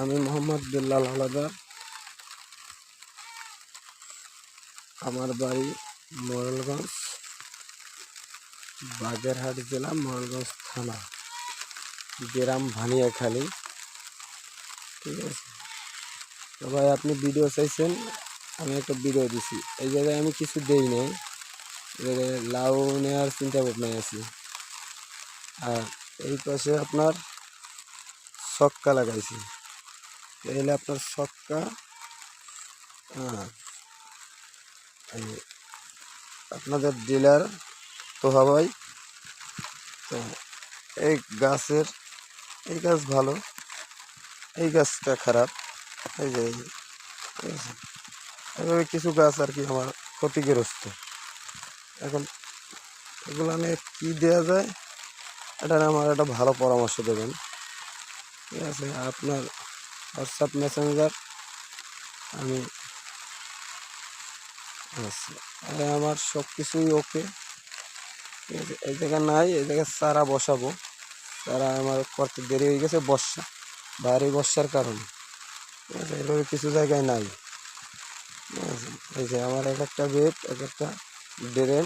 আমি মোহাম্মদ বিল্লাল হাওলাদার। আমার বাড়ি মোরেলগঞ্জ, বাগেরহাট জেলা, মোরেলগঞ্জ থানা, গ্রাম ভানিয়াখালী। ঠিক আছে তো ভাই, আপনি ভিডিও চাইছেন, আমি একটা ভিডিও দিছি। এই জায়গায় আমি কিছু দেই নাই, এই জায়গায় লাউ নেওয়ার চিন্তা ভাবনায় আছি। আর এই পাশে আপনার ছক্কা লাগাইছি, এই হলে আপনার ছক্কা। আপনাদের ডিলার তোহা ভাই। তো এই গাছের, এই গাছ ভালো, এই গাছটা খারাপ। এই যে ঠিক আছে, এভাবে কিছু গাছ আর কি আমার ক্ষতিগ্রস্ত। এখন এগুলো নিয়ে কী দেওয়া যায়, এটা আমার একটা ভালো পরামর্শ দেবেন। ঠিক আছে, আপনার হোয়াটসঅ্যাপ মেসেঞ্জার আমি আচ্ছা, আমার সব কিছুই ওকে। ঠিক আছে, এই জায়গা নাই, এই জায়গায় চারা বসাবো। চারা আমার করতে দেরি হয়ে গেছে, বর্ষা, ভারী বর্ষার কারণে। ঠিক আছে, এভাবে কিছু জায়গায় নাই। ঠিক আছে, এই যে আমার এক একটা বেড, এক একটা ড্রেন।